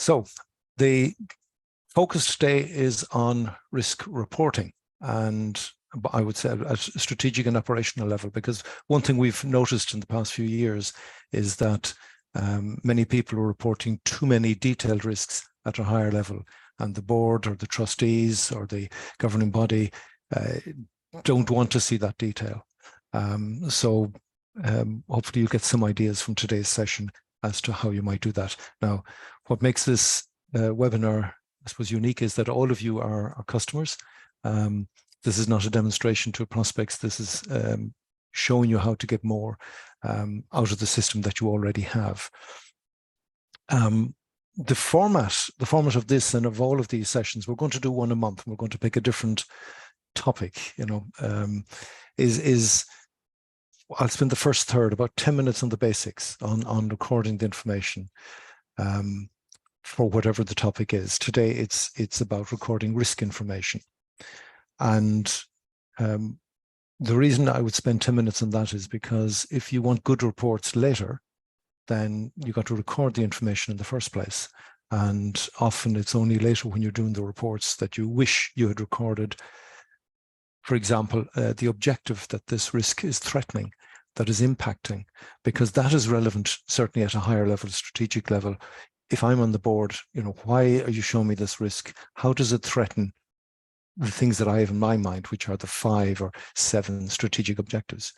So the focus today is on risk reporting, and I would say at a strategic and operational level, because one thing we've noticed in the past few years is that many people are reporting too many detailed risks at a higher level, and the board or the trustees or the governing body don't want to see that detail. So hopefully you get some ideas from today's session as to how you might do that. Now, what makes this webinar, I suppose, unique is that all of you are customers. This is not a demonstration to prospects. This is showing you how to get more out of the system that you already have. The format of this and of all of these sessions, we're going to do one a month. We're going to pick a different topic. I'll spend the first third, about 10 minutes on the basics, on recording the information for whatever the topic is. Today, it's about recording risk information. And the reason I would spend 10 minutes on that is because if you want good reports later, then you got to record the information in the first place. And often it's only later when you're doing the reports that you wish you had recorded, for example, the objective that this risk is threatening, that is impacting, because that is relevant certainly at a higher level, strategic level. If I'm on the board, why are you showing me this risk? How does it threaten the things that I have in my mind, which are the 5 or 7 strategic objectives?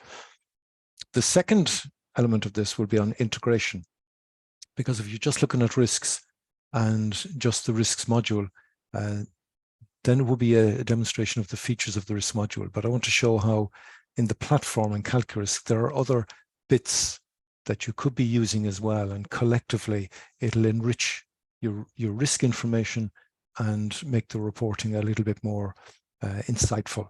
The second element of this will be on integration, because if you're just looking at risks and just the risks module, then it will be a demonstration of the features of the risk module. But I want to show how in the platform and calQrisk, there are other bits that you could be using as well, and collectively it'll enrich your risk information and make the reporting a little bit more insightful.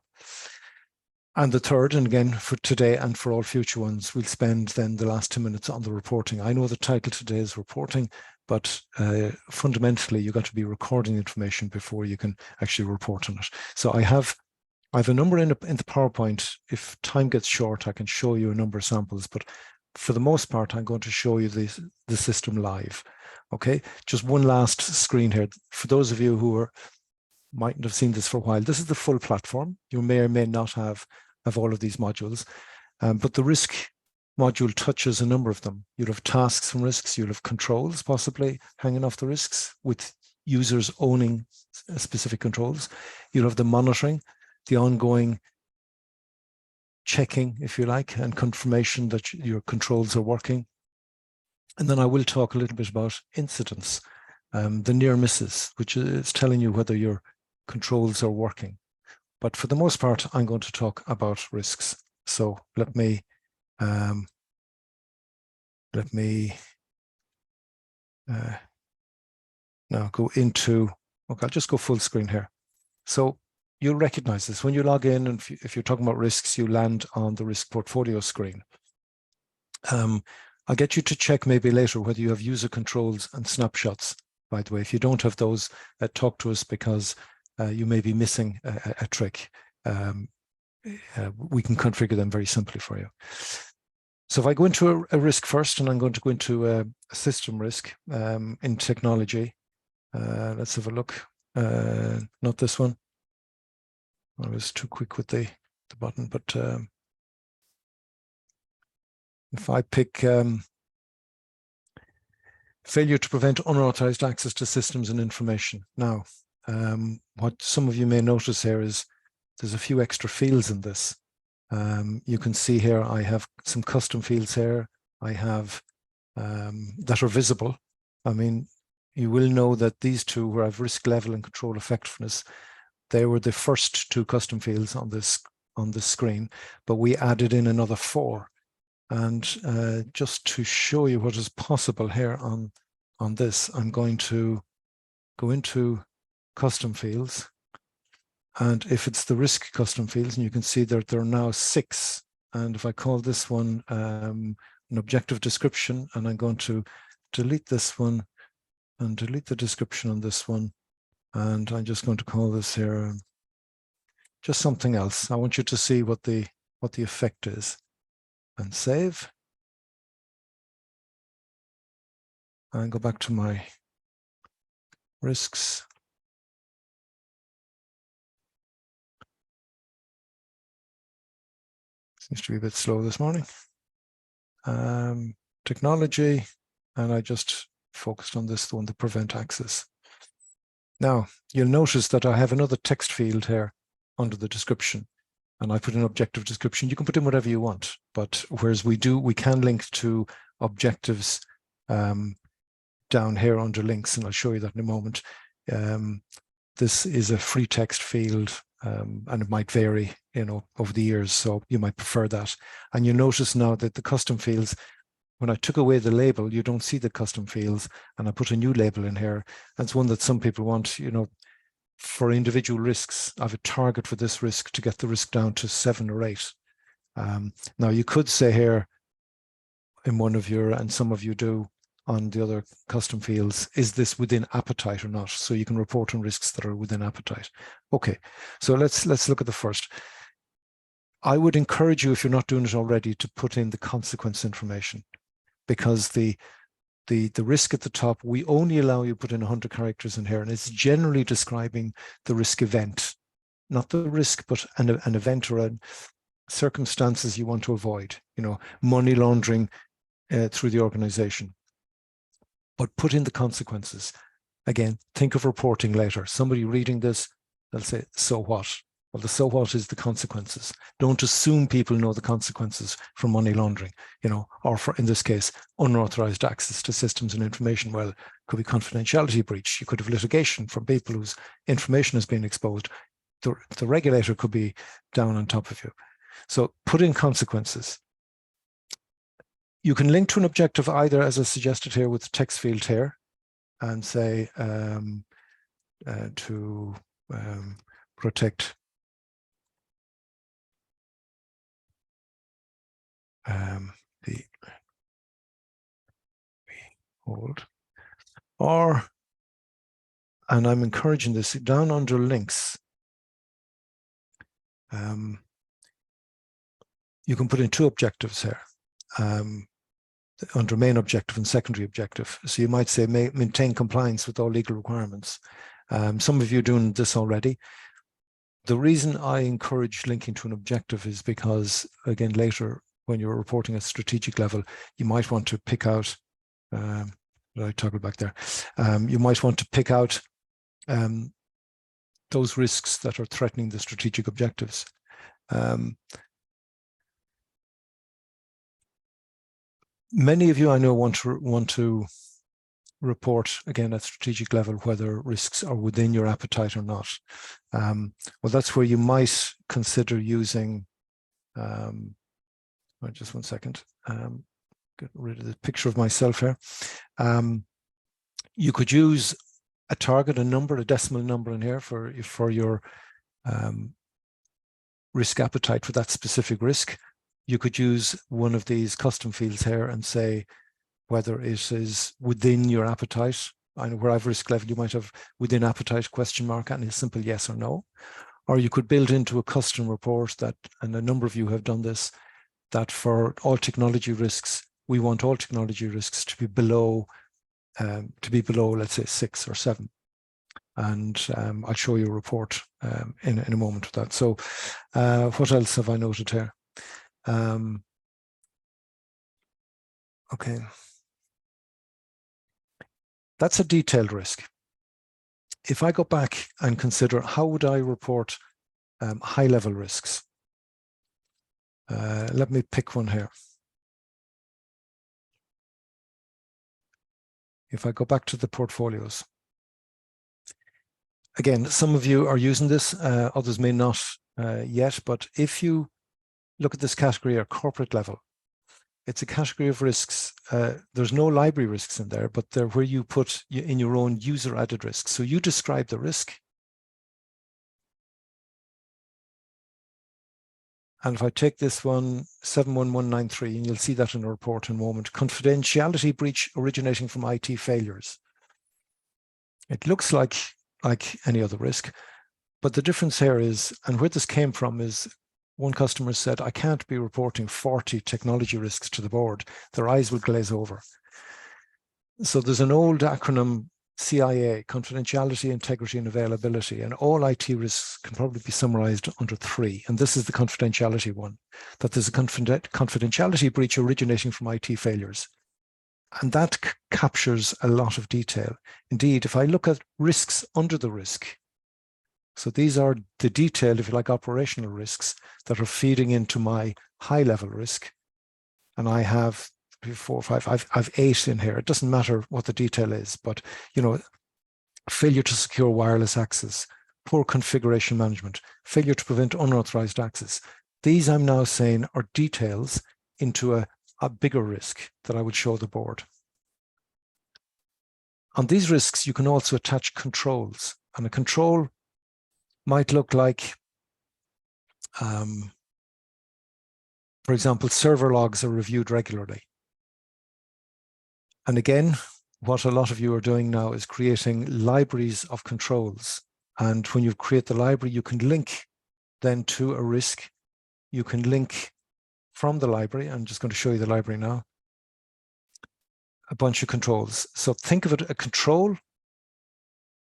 And the third, and again for today and for all future ones, we'll spend then the last 2 minutes on the reporting. I know the title today is reporting, but fundamentally you got to be recording information before you can actually report on it. So I have a number in the PowerPoint. If time gets short, I can show you a number of samples, but for the most part, I'm going to show you the system live. Okay, just one last screen here. For those of you who mightn't have seen this for a while, this is the full platform. You may or may not have all of these modules, but the risk module touches a number of them. You'll have tasks from risks, you'll have controls possibly hanging off the risks with users owning specific controls. You'll have the monitoring, the ongoing checking, if you like, and confirmation that your controls are working. And then I will talk a little bit about incidents, the near misses, which is telling you whether your controls are working. But for the most part, I'm going to talk about risks. So let me now go into, okay, I'll just go full screen here. So you'll recognize this. When you log in, and if you're talking about risks, you land on the risk portfolio screen. I'll get you to check maybe later whether you have user controls and snapshots, by the way. If you don't have those, talk to us, because you may be missing a trick. We can configure them very simply for you. So if I go into a risk first, and I'm going to go into a system risk in technology. Let's have a look. Not this one. I was too quick with the button, but if I pick failure to prevent unauthorized access to systems and information. Now, what some of you may notice here is there's a few extra fields in this. You can see here I have some custom fields here. I have that are visible. I mean, you will know that these two, where I have risk level and control effectiveness, they were the first 2 custom fields on this screen, but we added in another 4. And just to show you what is possible here on this, I'm going to go into custom fields. And if it's the risk custom fields, and you can see that there are now 6. And if I call this one an objective description, and I'm going to delete this one and delete the description on this one, and I'm just going to call this here just something else. I want you to see what the effect is. And save. And go back to my risks. Seems to be a bit slow this morning. Technology, and I just focused on this, the one, the prevent access. Now, you'll notice that I have another text field here under the description, and I put an objective description. You can put in whatever you want, but whereas we can link to objectives down here under links, and I'll show you that in a moment. This is a free text field, and it might vary, over the years, so you might prefer that. And you notice now that the custom fields, when I took away the label, you don't see the custom fields, and I put a new label in here. That's one that some people want, for individual risks. I have a target for this risk to get the risk down to 7 or 8. Now you could say here in one of your, and some of you do on the other custom fields, is this within appetite or not? So you can report on risks that are within appetite. Okay, so let's look at the first. I would encourage you, if you're not doing it already, to put in the consequence information, because the risk at the top, we only allow you to put in 100 characters in here, and it's generally describing the risk event, not the risk, but an event or circumstances you want to avoid, money laundering through the organization. But put in the consequences. Again, think of reporting later. Somebody reading this, they'll say, so what? Well, the so what is the consequences. Don't assume people know the consequences for money laundering, or for, in this case, unauthorized access to systems and information. Well, it could be confidentiality breach. You could have litigation from people whose information has been exposed. The regulator could be down on top of you. So put in consequences. You can link to an objective either, as I suggested here, with the text field here, and say to protect the hold, or, and I'm encouraging this down under links. You can put in 2 objectives here. Under main objective and secondary objective. So you might say maintain compliance with all legal requirements. Some of you are doing this already. The reason I encourage linking to an objective is because, again, later when you're reporting at strategic level, you might want to pick out, I toggle back there, you might want to pick out those risks that are threatening the strategic objectives. Many of you I know want to report, again, at strategic level, whether risks are within your appetite or not. Well, that's where you might consider using, just one second, get rid of the picture of myself here. You could use a target, a number, a decimal number in here for your risk appetite for that specific risk. You could use one of these custom fields here and say whether it is within your appetite. I know where I've risk level, you might have within appetite question mark and a simple yes or no. Or you could build into a custom report that, and a number of you have done this, that for all technology risks, we want all technology risks to be below, let's say 6 or 7. And I'll show you a report in a moment with that. So what else have I noted here? Okay, that's a detailed risk. If I go back and consider how would I report high-level risks, let me pick one here. If I go back to the portfolios, again, some of you are using this, others may not yet, but if you look at this category at corporate level, it's a category of risks. There's no library risks in there, but they're where you put in your own user added risks. So you describe the risk. And if I take this one, 71193, and you'll see that in a report in a moment, confidentiality breach originating from IT failures. It looks like any other risk, but the difference here is, and where this came from is, one customer said, I can't be reporting 40 technology risks to the board. Their eyes will glaze over. So there's an old acronym CIA, confidentiality, integrity, and availability. And all IT risks can probably be summarized under 3. And this is the confidentiality one, that there's a confidentiality breach originating from IT failures. And that captures a lot of detail. Indeed, if I look at risks under the risk, so these are the detailed, if you like, operational risks that are feeding into my high-level risk. And I have 3, 4, 5, I've 8 in here. It doesn't matter what the detail is, but, failure to secure wireless access, poor configuration management, failure to prevent unauthorized access. These I'm now saying are details into a bigger risk that I would show the board. On these risks, you can also attach controls, and a control might look like, for example, server logs are reviewed regularly. And again, what a lot of you are doing now is creating libraries of controls. And when you create the library, you can link then to a risk. You can link from the library. I'm just going to show you the library now. A bunch of controls. So think of it, a control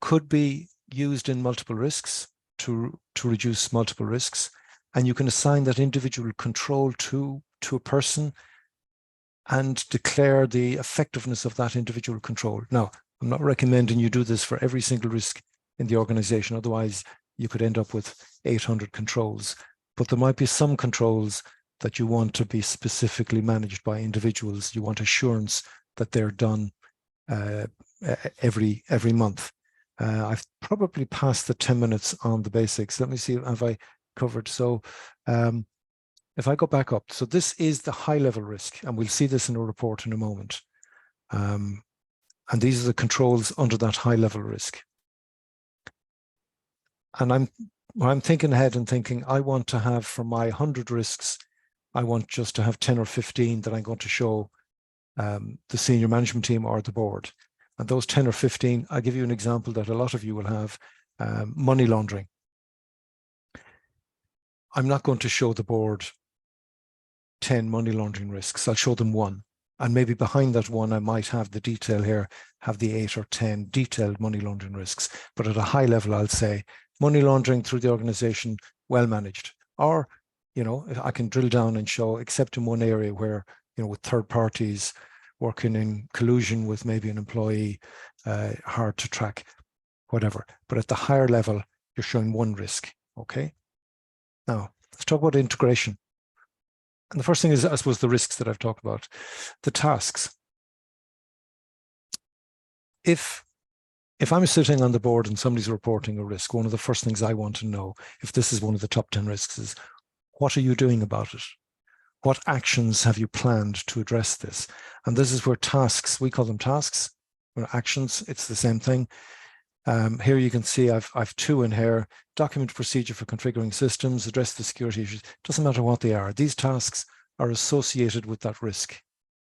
could be used in multiple risks to reduce multiple risks. And you can assign that individual control to a person and declare the effectiveness of that individual control. Now, I'm not recommending you do this for every single risk in the organization. Otherwise, you could end up with 800 controls. But there might be some controls that you want to be specifically managed by individuals. You want assurance that they're done every month. I've probably passed the 10 minutes on the basics. Let me see, have I covered? So if I go back up, so this is the high level risk, and we'll see this in a report in a moment. And these are the controls under that high level risk. And I'm thinking ahead and thinking, I want to have, for my 100 risks, I want just to have 10 or 15 that I'm going to show the senior management team or the board. And those 10 or 15, I'll give you an example that a lot of you will have, money laundering. I'm not going to show the board 10 money laundering risks. I'll show them 1. And maybe behind that 1, I might have the detail here, have the 8 or 10 detailed money laundering risks. But at a high level, I'll say money laundering through the organization, well managed. Or, I can drill down and show, except in one area where, with third parties working in collusion with maybe an employee, hard to track, whatever. But at the higher level, you're showing 1 risk, okay? Now, let's talk about integration. And the first thing is, I suppose, the risks that I've talked about. The tasks. If I'm sitting on the board and somebody's reporting a risk, one of the first things I want to know, if this is one of the top 10 risks, is what are you doing about it? What actions have you planned to address this? And this is where tasks, we call them tasks, or actions, it's the same thing. Here you can see I've 2 in here: document procedure for configuring systems, address the security issues. Doesn't matter what they are. These tasks are associated with that risk,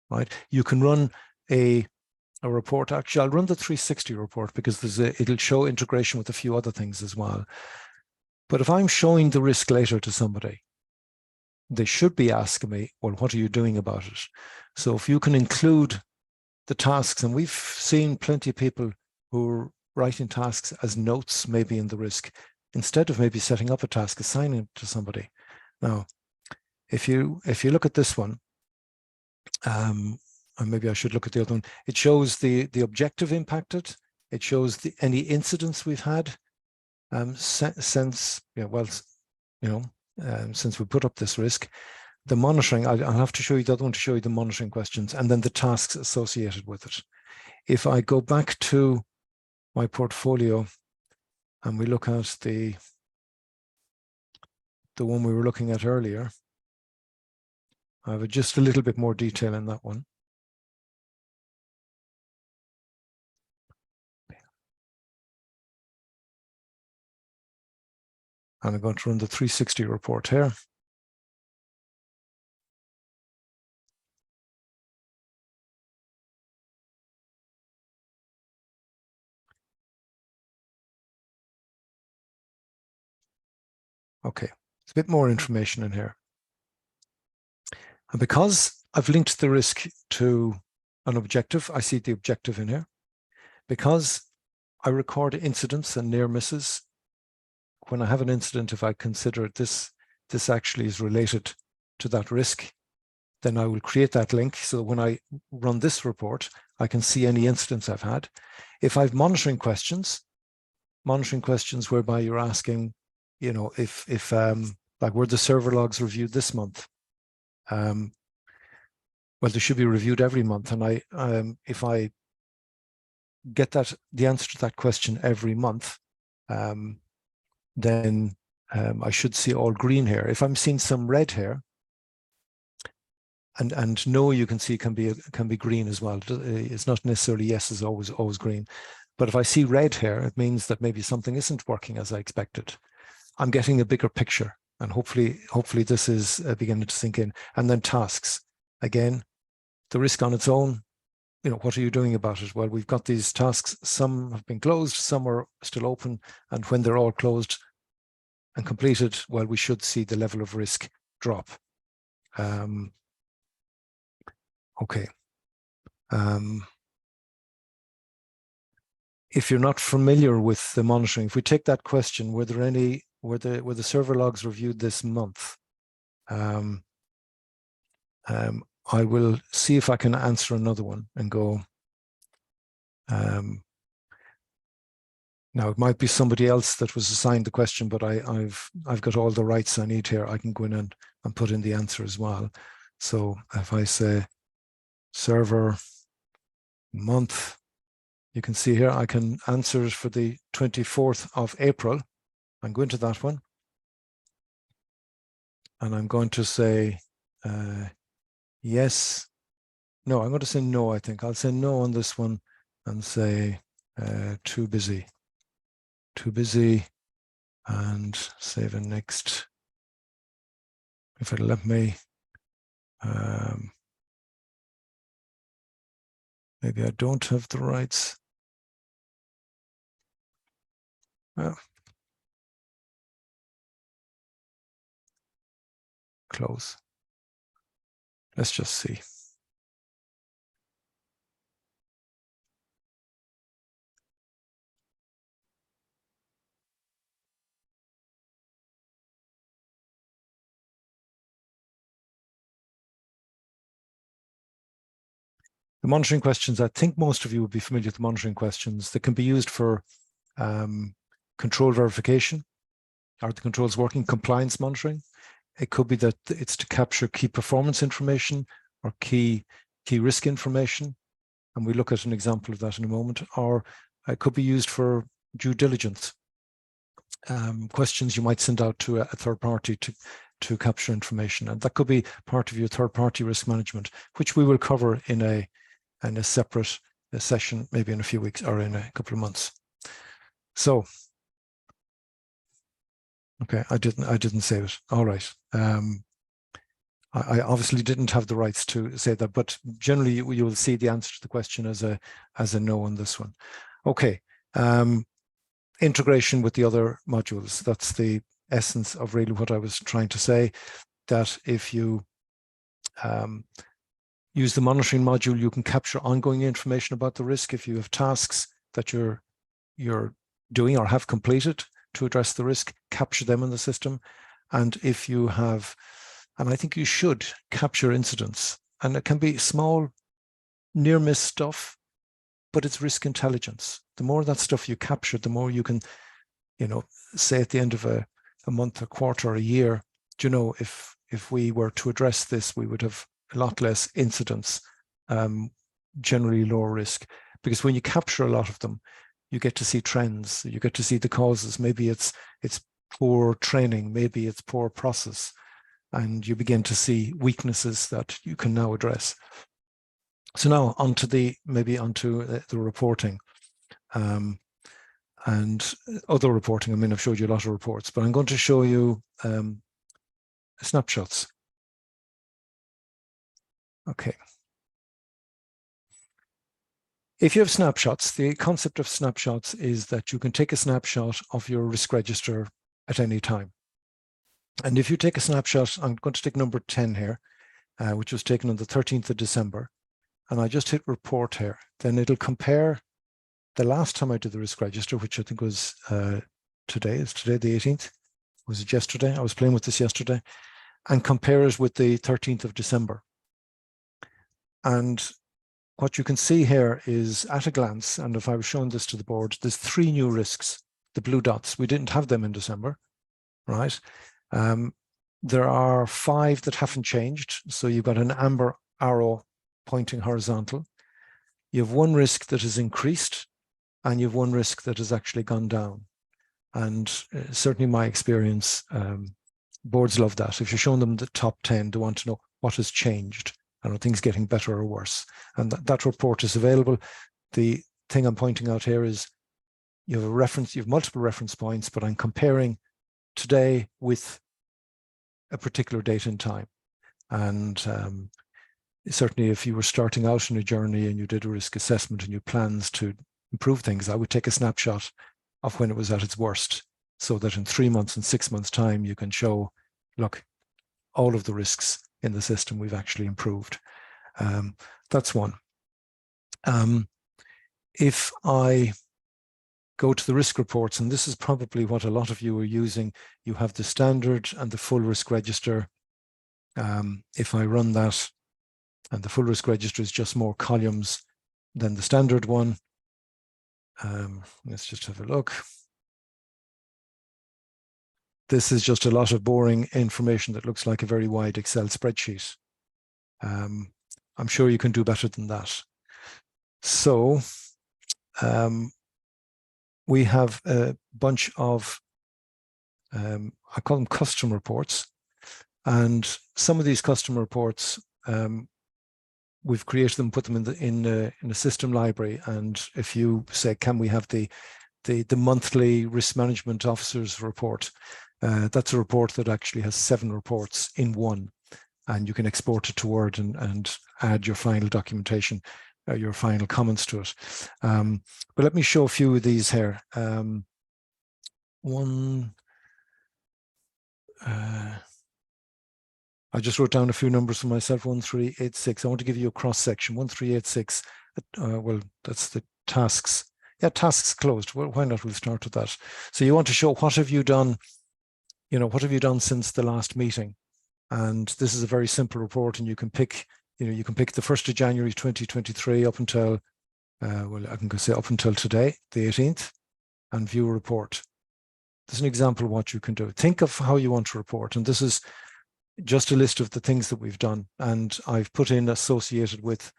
right? You can run a report. Actually, I'll run the 360 report because it'll show integration with a few other things as well. But if I'm showing the risk later to somebody, they should be asking me, well, what are you doing about it? So if you can include the tasks, and we've seen plenty of people who are writing tasks as notes maybe in the risk, instead of maybe setting up a task, assigning it to somebody. Now, if you look at this one, and maybe I should look at the other one, it shows the objective impacted. It shows any incidents we've had since, since we put up this risk. The monitoring, I'll have to show you the other one to show you the monitoring questions, and then the tasks associated with it. If I go back to my portfolio and we look at the one we were looking at earlier, I have just a little bit more detail in that one. And I'm going to run the 360 report here. Okay, it's a bit more information in here. And because I've linked the risk to an objective, I see the objective in here. Because I record incidents and near misses. When I have an incident, if I consider this actually is related to that risk, then I will create that link. So when I run this report, I can see any incidents I've had. If I have monitoring questions whereby you're asking, you know, if like were the server logs reviewed this month? Well, they should be reviewed every month. And if I get the answer to that question every month, then I should see all green here. If I'm seeing some red here, and no, you can see can be green as well. It's not necessarily yes is always green, but if I see red here, it means that maybe something isn't working as I expected. I'm getting a bigger picture, and hopefully this is beginning to sink in. And then tasks, again, the risk on its own. You know, what are you doing about it? Well, we've got these tasks. Some have been closed, some are still open, and when they're all closed and completed, well, we should see the level of risk drop. Okay. If you're not familiar with the monitoring, if we take that question, were the server logs reviewed this month? I will see if I can answer another one and go. Now it might be somebody else that was assigned the question, but I've got all the rights I need here. I can go in and put in the answer as well. So if I say server month, you can see here I can answer for the 24th of April. I'm going to that one, and I'm going to say yes. No, I'm going to say no. I think I'll say no on this one and say too busy, and save and next. If it'll let me. Maybe I don't have the rights. Close. Let's just see. The monitoring questions, I think most of you would be familiar with the monitoring questions. They can be used for control verification. Are the controls working? Compliance monitoring. It could be that it's to capture key performance information or key risk information. And we look at an example of that in a moment. Or it could be used for due diligence. Questions you might send out to a third party to capture information. And that could be part of your third party risk management, which we will cover in a separate session, maybe in a few weeks or in a couple of months. So, okay, I didn't say it. All right. I obviously didn't have the rights to say that, but generally you will see the answer to the question as a no on this one. Okay. Integration with the other modules. That's the essence of really what I was trying to say, that if you use the monitoring module, you can capture ongoing information about the risk. If you have tasks that you're doing or have completed to address the risk, capture them in the system. And if you have, and I think you should capture incidents, and it can be small near miss stuff, but it's risk intelligence. The more that stuff you capture, the more you can, say at the end of a month, a quarter, a year, if we were to address this, we would have a lot less incidents, generally lower risk. Because when you capture a lot of them, you get to see trends, you get to see the causes. Maybe it's poor training, maybe it's poor process, and you begin to see weaknesses that you can now address. So now onto the reporting and other reporting. I mean, I've showed you a lot of reports, but I'm going to show you snapshots. Okay. If you have snapshots, the concept of snapshots is that you can take a snapshot of your risk register at any time. And if you take a snapshot, I'm going to take number 10 here, which was taken on the 13th of December, and I just hit report here, then it'll compare the last time I did the risk register, which I think was today, is today the 18th? Was it yesterday? I was playing with this yesterday, and compare it with the 13th of December. And what you can see here is at a glance, and if I was showing this to the board, there's 3 new risks, the blue dots. We didn't have them in December, right? There are 5 that haven't changed. So you've got an amber arrow pointing horizontal. You have 1 risk that has increased, and you have 1 risk that has actually gone down. And certainly my experience, boards love that. If you're showing them the top 10, they want to know what has changed. Are things getting better or worse? And that report is available. The thing I'm pointing out here is you have a reference, you have multiple reference points, but I'm comparing today with a particular date and time. And certainly if you were starting out in a journey and you did a risk assessment and you plans to improve things, I would take a snapshot of when it was at its worst, so that in 3 months and 6 months time, you can show, look, all of the risks in the system we've actually improved. That's one. If I go to the risk reports, and this is probably what a lot of you are using, you have the standard and the full risk register. If I run that, and the full risk register is just more columns than the standard one. Let's just have a look. This is just a lot of boring information that looks like a very wide Excel spreadsheet. I'm sure you can do better than that. So we have a bunch of, I call them custom reports. And some of these custom reports, we've created them, put them in a system library. And if you say, can we have the monthly risk management officer's report, that's a report that actually has 7 reports in one, and you can export it to Word and add your final documentation, your final comments to it. But let me show a few of these here. I just wrote down a few numbers for myself, 1386. I want to give you a cross section, 1386. Well, that's the tasks. Yeah, tasks closed. Well, why not? We'll start with that. So you want to show what have you done, what have you done since the last meeting? And this is a very simple report, and you can pick, you can pick the 1st of January 2023 up until, well, I can go say up until today, the 18th, and view a report. There's an example of what you can do. Think of how you want to report, and this is just a list of the things that we've done, and I've put in associated with,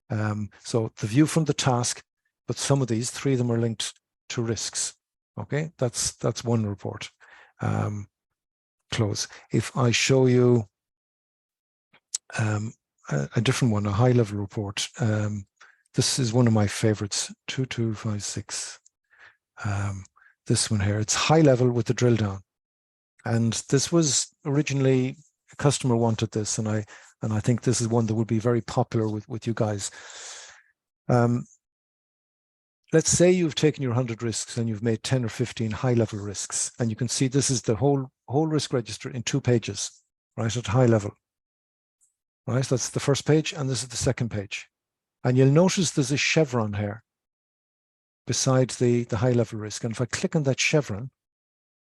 so the view from the task, but some of these, 3 of them are linked to risks. Okay, that's one report. Close. If I show you a different one, a high level report, this is one of my favorites, 2256. This one here, it's high level with the drill down. And this was originally, a customer wanted this, and I think this is one that would be very popular with you guys. Let's say you've taken your 100 risks and you've made 10 or 15 high level risks, and you can see this is the whole risk register in 2 pages, right, at high level. Right, that's the first page, and this is the second page. And you'll notice there's a chevron here beside the high level risk. And if I click on that chevron,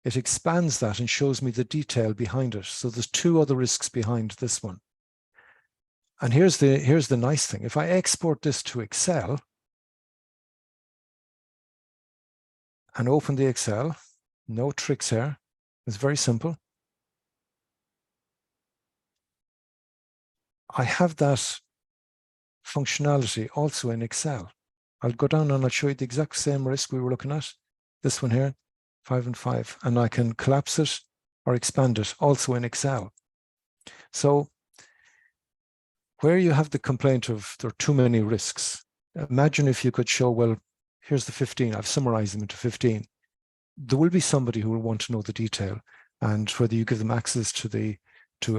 it expands that and shows me the detail behind it. So there's 2 other risks behind this one. And here's the nice thing. If I export this to Excel and open the Excel, no tricks here. It's very simple. I have that functionality also in Excel. I'll go down and I'll show you the exact same risk we were looking at. This one here, 5 and 5, and I can collapse it or expand it also in Excel. So where you have the complaint of there are too many risks, imagine if you could show, well, here's the 15, I've summarized them into 15. There will be somebody who will want to know the detail, and whether you give them access to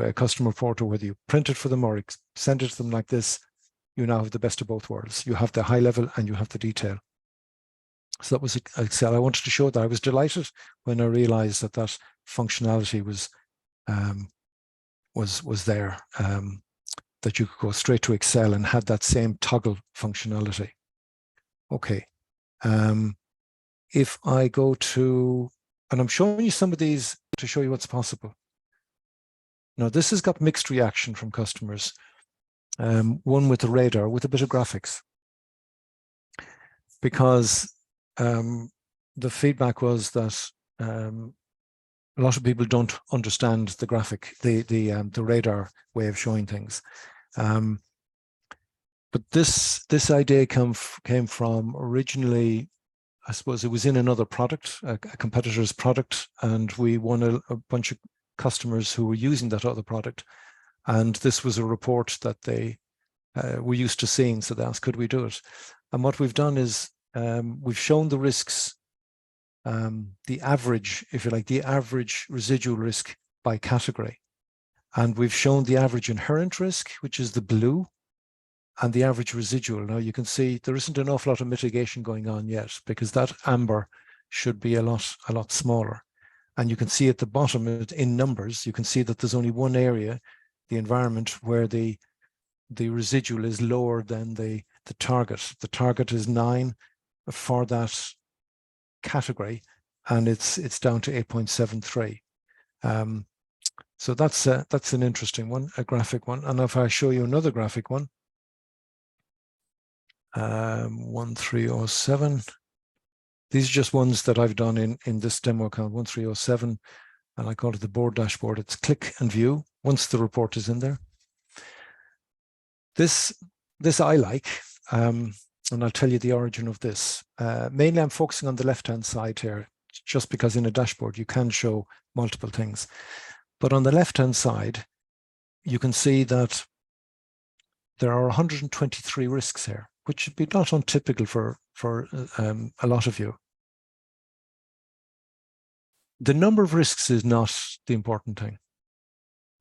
a customer report, or whether you print it for them or send it to them like this, you now have the best of both worlds. You have the high level and you have the detail. So that was Excel. I wanted to show that. I was delighted when I realized that functionality was there, that you could go straight to Excel and had that same toggle functionality. Okay, If I go to, and I'm showing you some of these to show you what's possible. Now, this has got mixed reaction from customers. One with the radar, with a bit of graphics. Because the feedback was that a lot of people don't understand the graphic, the radar way of showing things. But this idea came from originally, I suppose it was in another product, a competitor's product, and we won a bunch of customers who were using that other product. And this was a report that they were used to seeing, so they asked, could we do it? And what we've done is we've shown the risks, the average, if you like, the average residual risk by category. And we've shown the average inherent risk, which is the blue, and the average residual. Now you can see there isn't an awful lot of mitigation going on yet, because that amber should be a lot smaller. And you can see at the bottom in numbers, you can see that there's only one area, the environment, where the residual is lower than the target. The target is 9 for that category, and it's down to 8.73. So that's an interesting one, a graphic one. And if I show you another graphic one, 1307. These are just ones that I've done in this demo account, 1307, and I call it the board dashboard. It's click and view once the report is in there. This I like, and I'll tell you the origin of this. Mainly I'm focusing on the left-hand side here, just because in a dashboard you can show multiple things. But on the left-hand side, you can see that there are 123 risks here, which would be not untypical for a lot of you. The number of risks is not the important thing,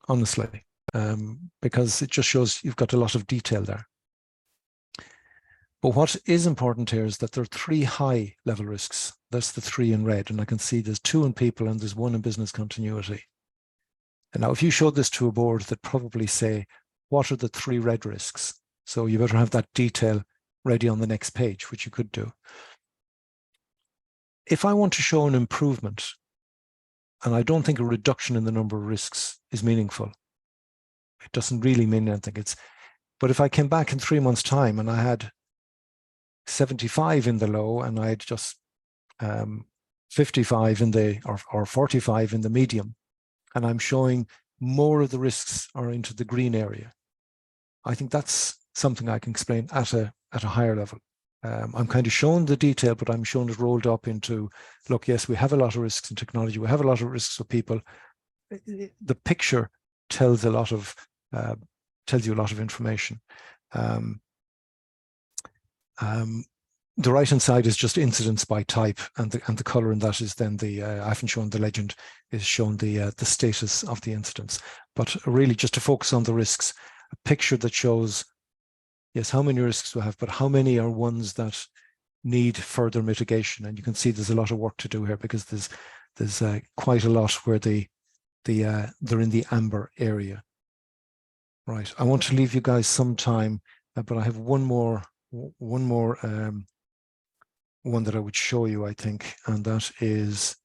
honestly, because it just shows you've got a lot of detail there. But what is important here is that there are 3 high-level risks. That's the 3 in red, and I can see there's 2 in people and there's 1 in business continuity. And now if you showed this to a board, they'd probably say, what are the 3 red risks? So you better have that detail ready on the next page, which you could do. If I want to show an improvement, and I don't think a reduction in the number of risks is meaningful, it doesn't really mean anything. But if I came back in 3 months' time and I had 75 in the low and I had just 55 in the, or 45 in the medium, and I'm showing more of the risks are into the green area, I think that's something I can explain at a higher level. I'm kind of showing the detail, but I'm showing it rolled up into, look, yes, we have a lot of risks in technology. We have a lot of risks with people. The picture tells you a lot of information. The right-hand side is just incidents by type, and the color in that is then the, I haven't shown the legend, is shown the status of the incidents. But really just to focus on the risks, a picture that shows, yes, how many risks we have, but how many are ones that need further mitigation. And you can see there's a lot of work to do here, because there's quite a lot where they're in the amber area. Right, I want to leave you guys some time, but I have one more one that I would show you, I think, and that is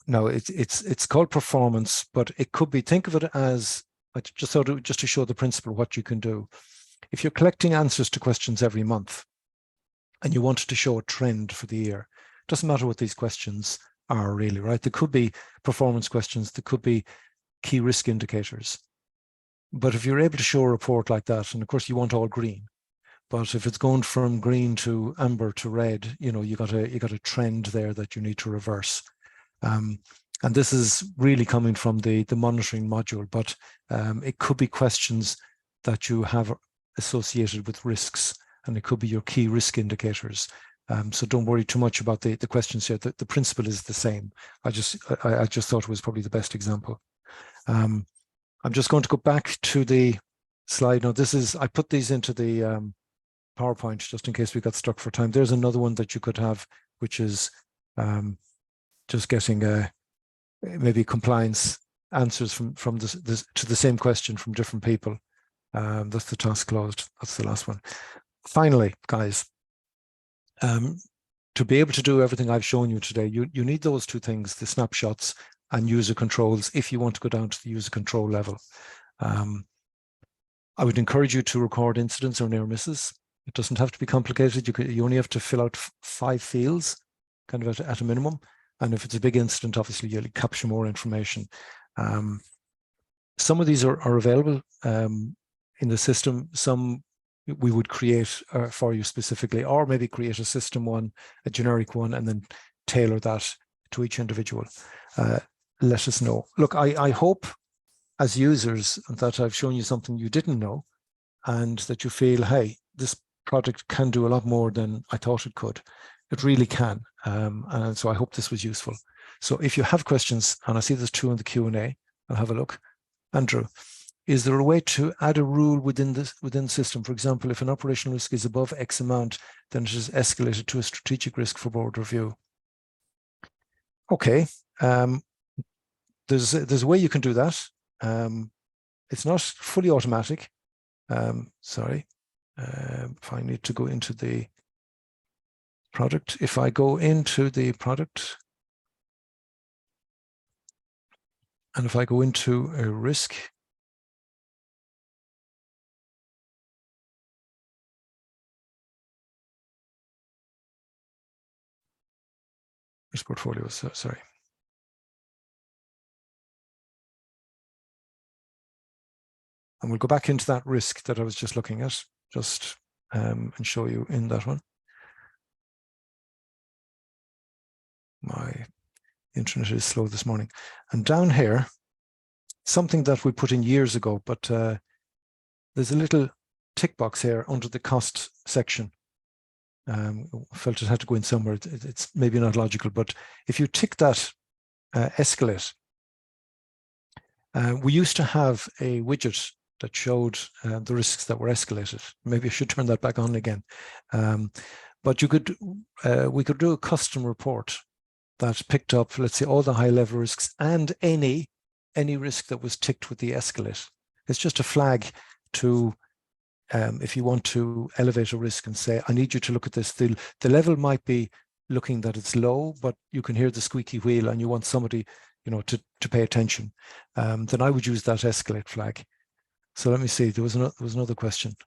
no, it's called performance, but it could be, think of it as, I just thought it, just to show the principle what you can do. If you're collecting answers to questions every month and you wanted to show a trend for the year, it doesn't matter what these questions are really, right? There could be performance questions, there could be key risk indicators. But if you're able to show a report like that, and of course you want all green, but if it's going from green to amber to red, you know, you got a trend there that you need to reverse. And this is really coming from the monitoring module, but it could be questions that you have associated with risks, and it could be your key risk indicators. So don't worry too much about the questions here. The principle is the same. I just thought it was probably the best example. I'm just going to go back to the slide. Now this is, I put these into the PowerPoint just in case we got stuck for time. There's another one that you could have, which is just getting maybe compliance answers from this to the same question from different people. That's the task closed. That's the last one. Finally, guys, to be able to do everything I've shown you today, you need those two things, the snapshots and user controls, if you want to go down to the user control level. I would encourage you to record incidents or near misses. It doesn't have to be complicated. You only have to fill out 5 fields, kind of at a minimum. And if it's a big incident, obviously you'll capture more information. Some of these are available in the system. Some we would create for you specifically, or maybe create a system one, a generic one, and then tailor that to each individual. Let us know. Look, I hope as users that I've shown you something you didn't know, and that you feel, hey, this project can do a lot more than I thought it could. It really can. And so I hope this was useful. So if you have questions, and I see there's 2 in the Q&A, I'll have a look. Andrew, is there a way to add a rule within the system? For example, if an operational risk is above X amount, then it is escalated to a strategic risk for board review. Okay, there's a way you can do that. It's not fully automatic. Sorry, if I need to go into the product, if I go into the product, and if I go into a risk, risk portfolio, sorry. And we'll go back into that risk that I was just looking at, just and show you in that one. My internet is slow this morning. And down here, something that we put in years ago, but there's a little tick box here under the cost section. Felt it had to go in somewhere. It's maybe not logical, but if you tick that escalate, we used to have a widget that showed the risks that were escalated. Maybe I should turn that back on again. But you could, we could do a custom report that picked up, let's say, all the high-level risks and any risk that was ticked with the escalate. It's just a flag to, if you want to elevate a risk and say, I need you to look at this. The level might be looking that it's low, but you can hear the squeaky wheel and you want somebody, you know, to pay attention. Then I would use that escalate flag. So let me see, there was another question.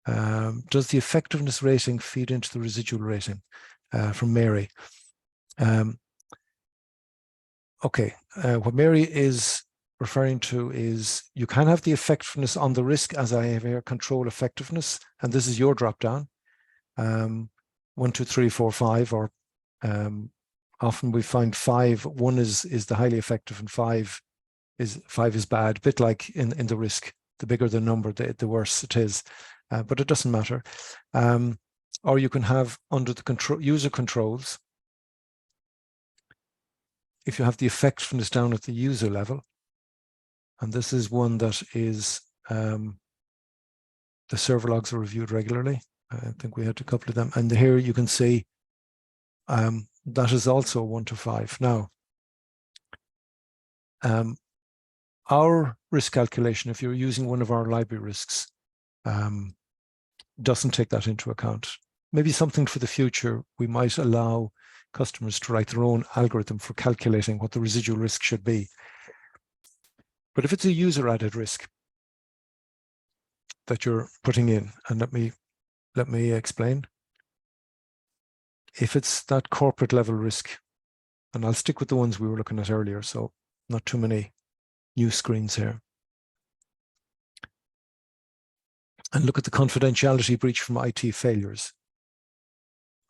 Does the effectiveness rating feed into the residual rating? From Mary. Okay, what Mary is referring to is you can have the effectiveness on the risk, as I have here, control effectiveness, and this is your drop down. 1, 2, 3, 4, 5, or often we find 5. 1 is the highly effective, and 5 is bad. A bit like in the risk, the bigger the number, the worse it is. But it doesn't matter. Or you can have under the user controls, if you have the effectiveness down at the user level, and this is one that is the server logs are reviewed regularly. I think we had a couple of them, and here you can see that is also 1 to 5. Now, our risk calculation, if you're using one of our library risks, doesn't take that into account. Maybe something for the future, we might allow customers to write their own algorithm for calculating what the residual risk should be. But if it's a user added risk that you're putting in, and let me explain. If it's that corporate level risk, and I'll stick with the ones we were looking at earlier, so not too many new screens here. And look at the confidentiality breach from IT failures.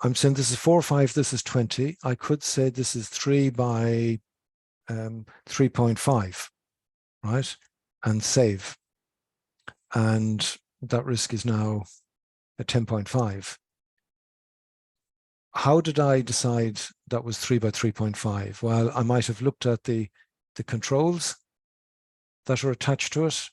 I'm saying this is 4 or 5, this is 20. I could say this is 3 by 3.5, right? And save. And that risk is now at 10.5. How did I decide that was 3 by 3.5? Well, I might have looked at the controls that are attached to it.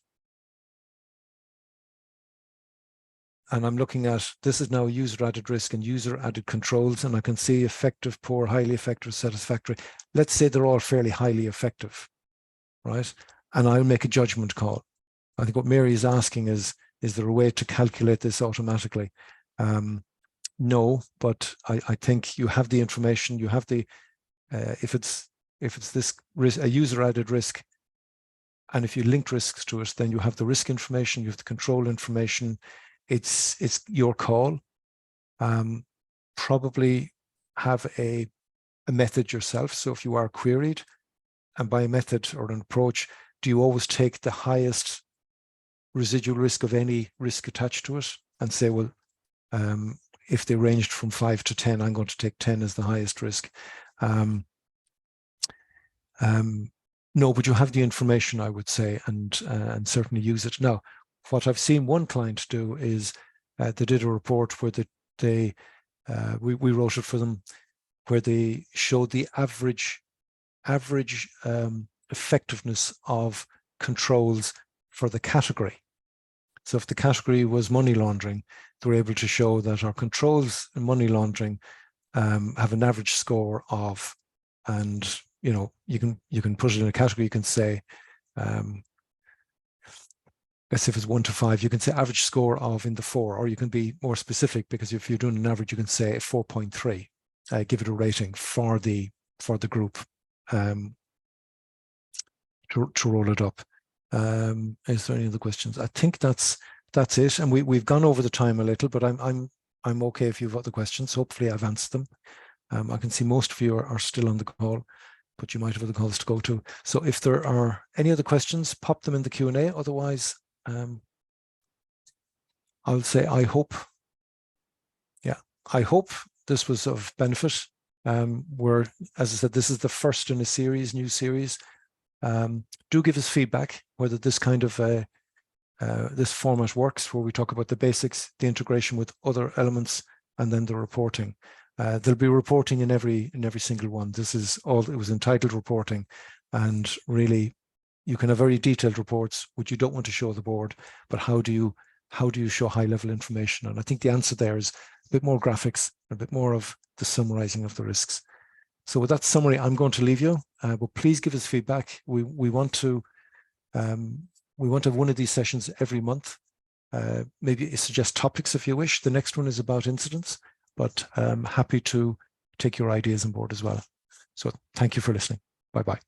And I'm looking at, this is now user added risk and user added controls, and I can see effective, poor, highly effective, satisfactory. Let's say they're all fairly highly effective, right? And I'll make a judgment call. I think what Mary is asking is there a way to calculate this automatically? No, but I think you have the information. You have the if it's this risk, a user added risk, and if you linked risks to it, then you have the risk information, you have the control information. It's your call. Probably have a method yourself. So if you are queried, and by a method or an approach, do you always take the highest residual risk of any risk attached to it and say, well, if they ranged from 5 to 10, I'm going to take 10 as the highest risk. No, but you have the information, I would say, and certainly use it. Now, what I've seen one client do is they did a report where we wrote it for them, where they showed the average effectiveness of controls for the category. So if the category was money laundering, they were able to show that our controls in money laundering have an average score of, and you know, you can put it in a category. You can say, let's say if it's 1 to 5, you can say average score of in the 4, or you can be more specific, because if you're doing an average, you can say 4.3. Give it a rating for the group to roll it up. Is there any other questions? I think that's it, and we've gone over the time a little, but I'm okay if you have other questions. Hopefully I've answered them. I can see most of you are still on the call, but you might have other calls to go to. So if there are any other questions, pop them in the Q&A. Otherwise, I'll say I hope this was of benefit. As I said, this is the first in a new series. Do give us feedback whether this kind of this format works, where we talk about the basics, the integration with other elements, and then the reporting. There'll be reporting in every single one. This is all, it was entitled reporting, and really you can have very detailed reports which you don't want to show the board, but how do you show high level information? And I think the answer there is a bit more graphics, a bit more of the summarizing of the risks. So with that summary, I'm going to leave you, but please give us feedback. We want to have one of these sessions every month. Maybe suggest topics if you wish. The next one is about incidents, but happy to take your ideas on board as well. So thank you for listening. Bye-bye.